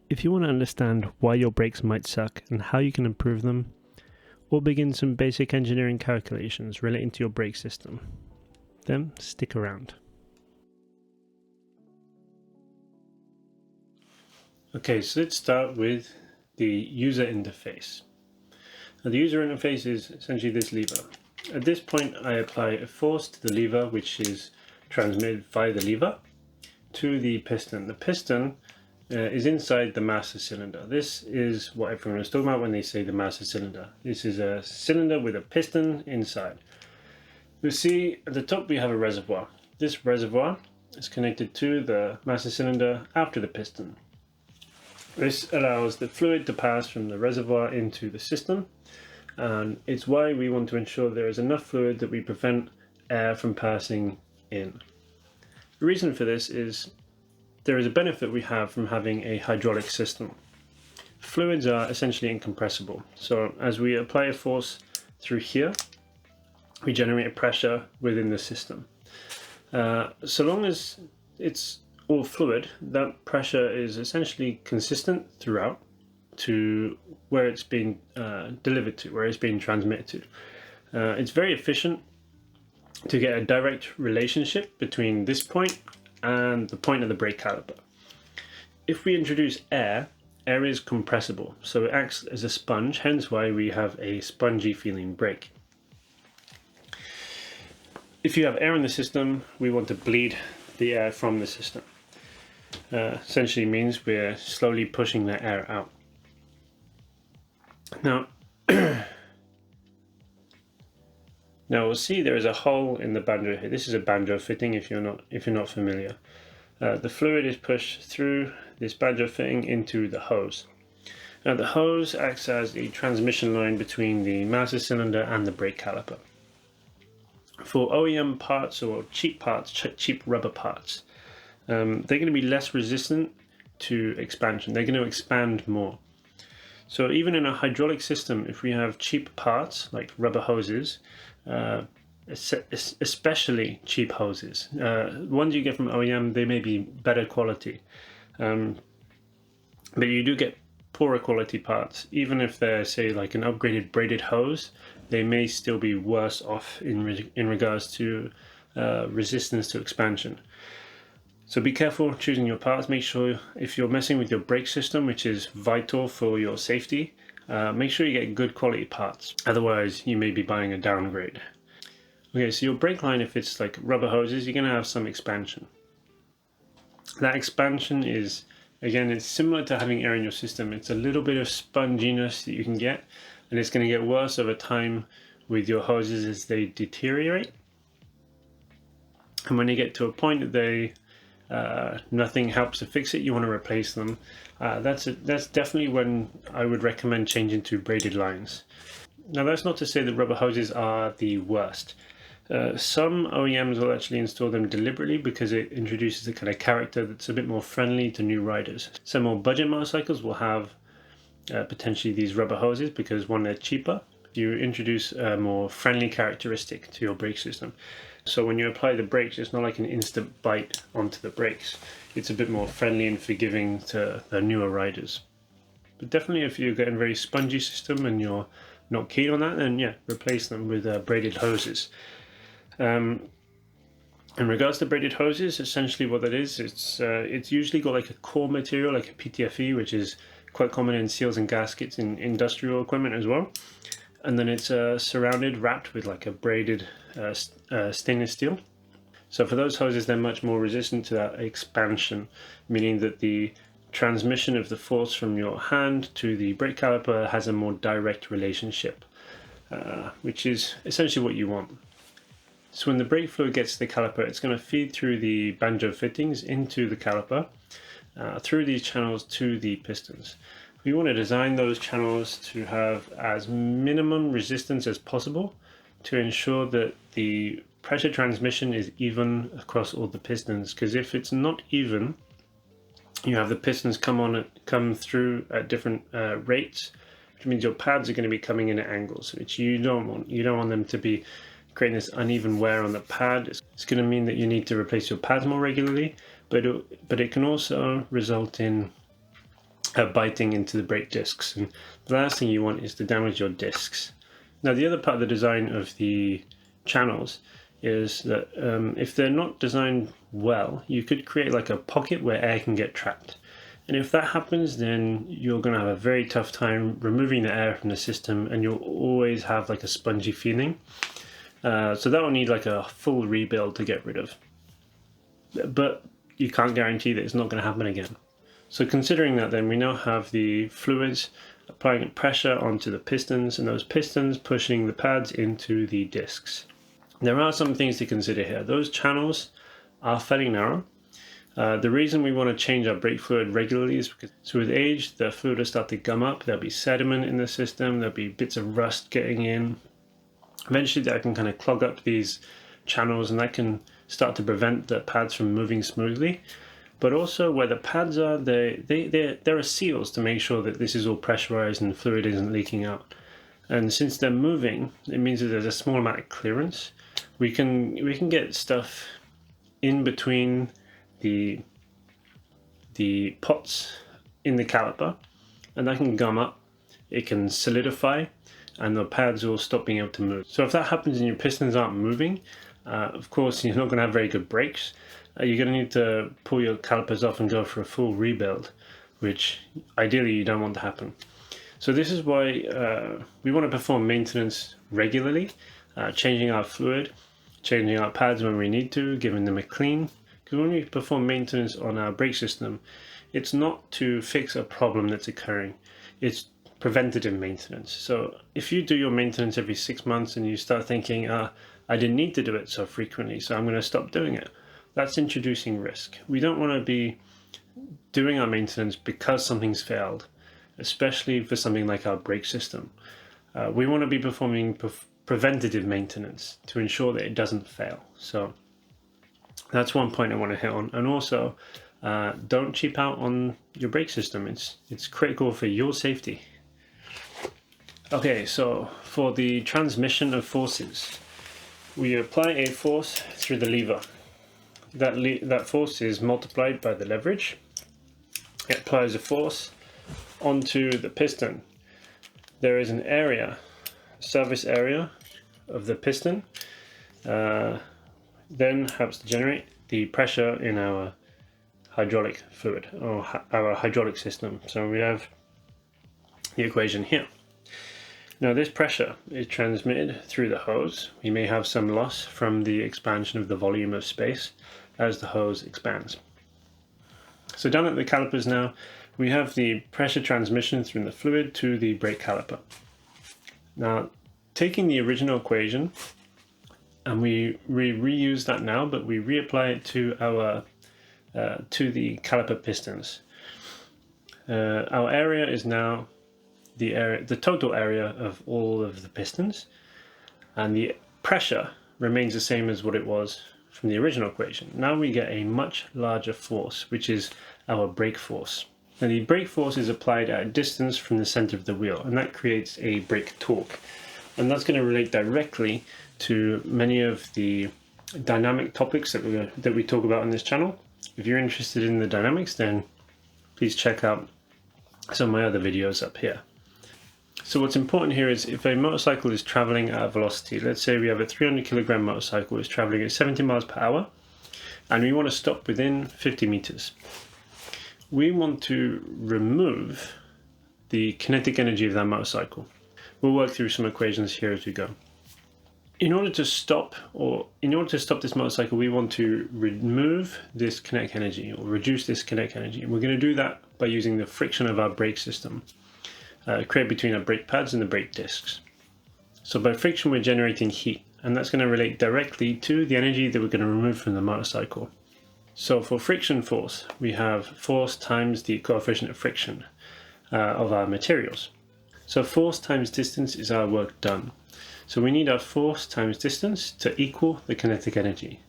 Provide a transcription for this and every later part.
If you want to understand why your brakes might suck and how you can improve them, or begin some basic engineering calculations relating to your brake system, then stick around. Okay, so let's start with the user interface. Now, the user interface is essentially this lever. At this point, I apply a force to the lever, which is transmitted via the lever to the piston. The piston is inside the master cylinder. This is what everyone is talking about when they say the master cylinder. This is a cylinder with a piston inside. You'll see at the top we have a reservoir. This reservoir is connected to the master cylinder after the piston. This allows the fluid to pass from the reservoir into the system, and it's why we want to ensure there is enough fluid that we prevent air from passing in. The reason for this is there is a benefit we have from having a hydraulic system. Fluids are essentially incompressible, so as we apply a force through here, we generate a pressure within the system. So long as it's all fluid, that pressure is essentially consistent throughout to where it's being delivered to, where it's being transmitted to. It's very efficient to get a direct relationship between this point and the point of the brake caliper. If we introduce air, air is compressible, so it acts as a sponge, hence why we have a spongy feeling brake. If you have air in the system, we want to bleed the air from the system. Essentially means we're slowly pushing the air out. Now, now we'll see there is a hole in the banjo here. This is a banjo fitting if you're not familiar. The fluid is pushed through this banjo fitting into the hose. Now the hose acts as the transmission line between the master cylinder and the brake caliper. For OEM parts or cheap parts, cheap rubber parts, they're going to be less resistant to expansion. They're going to expand more. So even in a hydraulic system, if we have cheap parts like rubber hoses, especially cheap hoses, ones you get from OEM, they may be better quality, but you do get poorer quality parts. Even if they're, say, like an upgraded braided hose, they may still be worse off in regards to resistance to expansion. So be careful choosing your parts. Make sure if you're messing with your brake system, which is vital for your safety, make sure you get good quality parts. Otherwise, you may be buying a downgrade. Okay, so your brake line, if it's like rubber hoses, you're going to have some expansion. That expansion is, again, it's similar to having air in your system. It's a little bit of sponginess that you can get, and it's going to get worse over time with your hoses as they deteriorate. And when you get to a point that they nothing helps to fix it, you want to replace them. That's definitely when I would recommend changing to braided lines. Now that's not to say that rubber hoses are the worst. Some OEMs will actually install them deliberately because it introduces a kind of character that's a bit more friendly to new riders. Some more budget motorcycles will have potentially these rubber hoses because, one, they're cheaper. You introduce a more friendly characteristic to your brake system. So when you apply the brakes, it's not like an instant bite onto the brakes. It's a bit more friendly and forgiving to the newer riders. But definitely if you're getting a very spongy system and you're not keen on that, then yeah, replace them with braided hoses. In regards to braided hoses, essentially what that is, it's usually got like a core material, like a PTFE, which is quite common in seals and gaskets in industrial equipment as well. And then it's wrapped with like a braided stainless steel. So for those hoses, they're much more resistant to that expansion, meaning that the transmission of the force from your hand to the brake caliper has a more direct relationship, which is essentially what you want. So when the brake fluid gets to the caliper, it's going to feed through the banjo fittings into the caliper, through these channels to the pistons. We want to design those channels to have as minimum resistance as possible to ensure that the pressure transmission is even across all the pistons, because if it's not even, you have the pistons come through at different rates, which means your pads are going to be coming in at angles, which you don't want. You don't want them to be creating this uneven wear on the pad. It's going to mean that you need to replace your pads more regularly, but it can also result in biting into the brake discs. And the last thing you want is to damage your discs. Now, the other part of the design of the channels is that if they're not designed well, you could create like a pocket where air can get trapped. And if that happens, then you're going to have a very tough time removing the air from the system, and you'll always have like a spongy feeling. So that will need like a full rebuild to get rid of. But you can't guarantee that it's not going to happen again. So considering that, then we now have the fluids applying pressure onto the pistons, and those pistons pushing the pads into the discs. There are some things to consider here. Those channels are fairly narrow. The reason we want to change our brake fluid regularly is because with age, the fluid will start to gum up. There'll be sediment in the system. There'll be bits of rust getting in. Eventually, that can kind of clog up these channels, and that can start to prevent the pads from moving smoothly. But also, where the pads are, there are seals to make sure that this is all pressurized and the fluid isn't leaking out. And since they're moving, it means that there's a small amount of clearance. We can get stuff in between the pots in the caliper, and that can gum up. It can solidify, and the pads will stop being able to move. So if that happens and your pistons aren't moving, of course you're not going to have very good brakes. You're going to need to pull your calipers off and go for a full rebuild, which ideally you don't want to happen. So this is why we want to perform maintenance regularly, changing our fluid, changing our pads when we need to, giving them a clean. Because when we perform maintenance on our brake system, it's not to fix a problem that's occurring, it's preventative maintenance. So if you do your maintenance every 6 months and you start thinking, I didn't need to do it so frequently, so I'm going to stop doing it, that's introducing risk. We don't want to be doing our maintenance because something's failed, especially for something like our brake system. We want to be performing preventative maintenance to ensure that it doesn't fail. So that's one point I want to hit on. And also, don't cheap out on your brake system. It's critical for your safety. Okay, so for the transmission of forces, we apply a force through the lever. That force is multiplied by the leverage. It applies a force onto the piston. There is an area, surface area of the piston, then helps to generate the pressure in our hydraulic fluid, or our hydraulic system. So we have the equation here. Now this pressure is transmitted through the hose. We may have some loss from the expansion of the volume of space as the hose expands. So down at the calipers now, we have the pressure transmission through the fluid to the brake caliper. Now, taking the original equation, and we reuse that now, but we reapply it to our to the caliper pistons. Our area is now the total area of all of the pistons, and the pressure remains the same as what it was from the original equation. Now we get a much larger force, which is our brake force. Now the brake force is applied at a distance from the center of the wheel, and that creates a brake torque. And that's going to relate directly to many of the dynamic topics that we talk about on this channel. If you're interested in the dynamics, then please check out some of my other videos up here. So what's important here is if a motorcycle is traveling at a velocity, let's say we have a 300 kilogram motorcycle is traveling at 70 miles per hour, and we want to stop within 50 meters. We want to remove the kinetic energy of that motorcycle. We'll work through some equations here as we go. In order to stop this motorcycle, we want to remove this kinetic energy, or reduce this kinetic energy. And we're going to do that by using the friction of our brake system, created between our brake pads and the brake discs. So by friction, we're generating heat, and that's going to relate directly to the energy that we're going to remove from the motorcycle. So for friction force, we have force times the coefficient of friction of our materials. So force times distance is our work done. So we need our force times distance to equal the kinetic energy.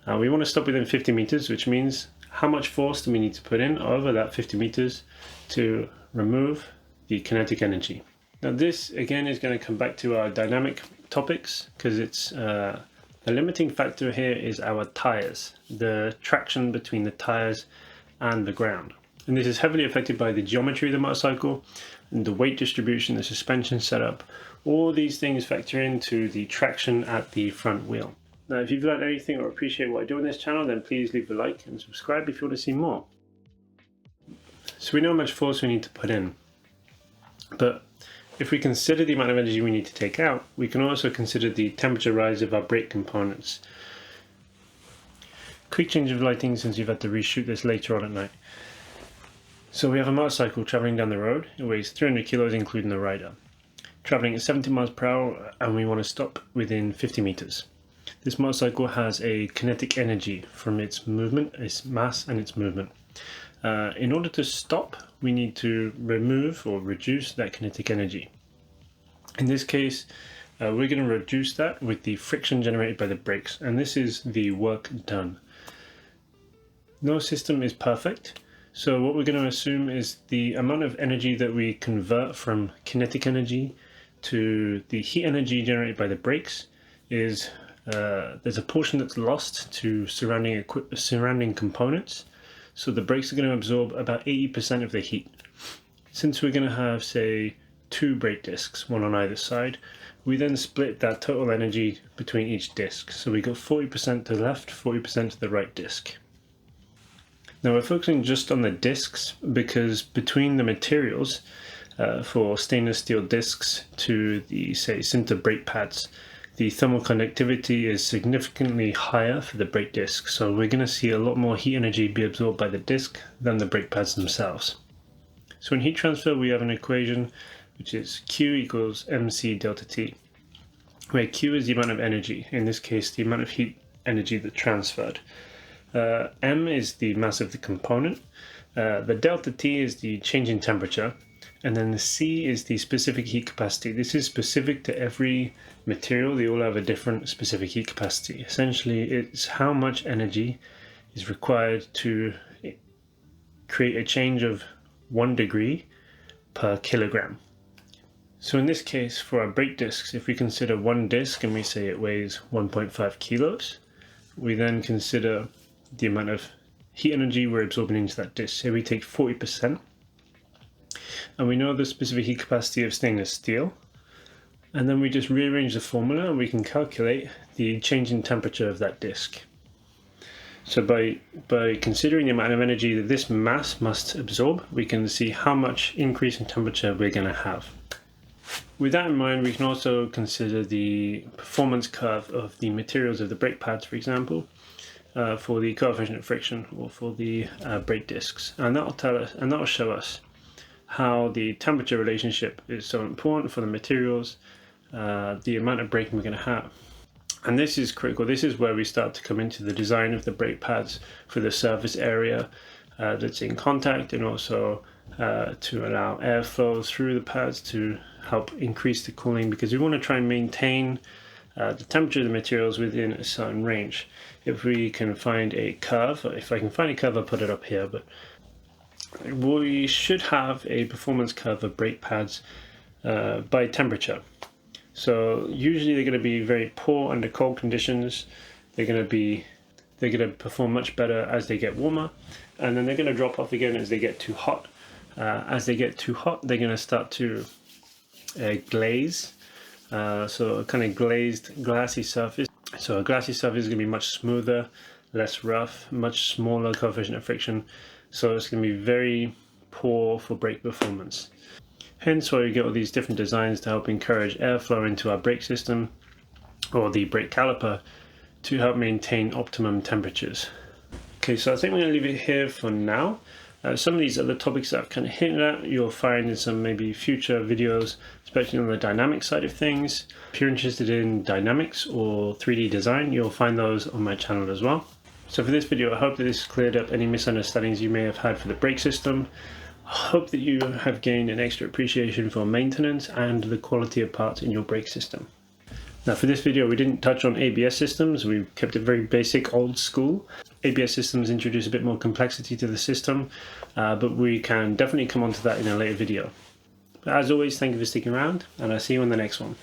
We want to stop within 50 meters, which means how much force do we need to put in over that 50 meters to remove the kinetic energy. Now this again is going to come back to our dynamic topics, because it's the limiting factor here is our tires, the traction between the tires and the ground. And this is heavily affected by the geometry of the motorcycle and the weight distribution, the suspension setup. All these things factor into the traction at the front wheel. Now, if you've learned anything or appreciate what I do on this channel, then please leave a like and subscribe if you want to see more. So we know how much force we need to put in, but if we consider the amount of energy we need to take out, we can also consider the temperature rise of our brake components. Quick change of lighting since you've had to reshoot this later on at night. So we have a motorcycle traveling down the road. It weighs 300 kilos including the rider. Traveling at 70 miles per hour, and we want to stop within 50 meters. This motorcycle has a kinetic energy from its movement, its mass and its movement. In order to stop, we need to remove or reduce that kinetic energy. In this case, we're going to reduce that with the friction generated by the brakes, and this is the work done. No system is perfect, so what we're going to assume is the amount of energy that we convert from kinetic energy to the heat energy generated by the brakes is there's a portion that's lost to surrounding components. So the brakes are going to absorb about 80% of the heat. Since we're going to have, say, 2 brake discs, one on either side, we then split that total energy between each disc. So we got 40% to the left, 40% to the right disc. Now we're focusing just on the discs because between the materials for stainless steel discs to the, say, sinter brake pads, the thermal conductivity is significantly higher for the brake disc, so we're going to see a lot more heat energy be absorbed by the disc than the brake pads themselves. So in heat transfer we have an equation which is Q equals mc delta T, where Q is the amount of energy, in this case the amount of heat energy that transferred. M is the mass of the component, the delta T is the change in temperature, and then the C is the specific heat capacity. This is specific to every material. They all have a different specific heat capacity. Essentially, it's how much energy is required to create a change of 1 degree per kilogram. So in this case, for our brake discs, if we consider one disc and we say it weighs 1.5 kilos, we then consider the amount of heat energy we're absorbing into that disc. Say we take 40%. And we know the specific heat capacity of stainless steel, and then we just rearrange the formula and we can calculate the change in temperature of that disc. So by considering the amount of energy that this mass must absorb, we can see how much increase in temperature we're going to have. With that in mind, we can also consider the performance curve of the materials of the brake pads, for example, for the coefficient of friction or for the brake discs, and that will tell us, and that will show us how the temperature relationship is so important for the materials, the amount of braking we're going to have. And this is critical. This is where we start to come into the design of the brake pads for the surface area that's in contact, and also to allow airflow through the pads to help increase the cooling, because we want to try and maintain the temperature of the materials within a certain range. If we can find a curve, if I can find a curve, I'll put it up here, but we should have a performance curve of brake pads by temperature. So usually they're going to be very poor under cold conditions. They're going to perform much better as they get warmer, and then they're going to drop off again as they get too hot. As they get too hot, they're going to start to glaze. So a kind of glazed, glassy surface. So a glassy surface is going to be much smoother, less rough, much smaller coefficient of friction. So it's going to be very poor for brake performance. Hence why we get all these different designs to help encourage airflow into our brake system or the brake caliper to help maintain optimum temperatures. Okay, so I think we're going to leave it here for now. Some of these other topics that I've kind of hinted at, you'll find in some maybe future videos, especially on the dynamic side of things. If you're interested in dynamics or 3D design, you'll find those on my channel as well. So for this video, I hope that this cleared up any misunderstandings you may have had for the brake system. I hope that you have gained an extra appreciation for maintenance and the quality of parts in your brake system. Now for this video, we didn't touch on ABS systems. We kept it very basic, old school. ABS systems introduce a bit more complexity to the system, but we can definitely come on to that in a later video. But as always, thank you for sticking around, and I'll see you in the next one.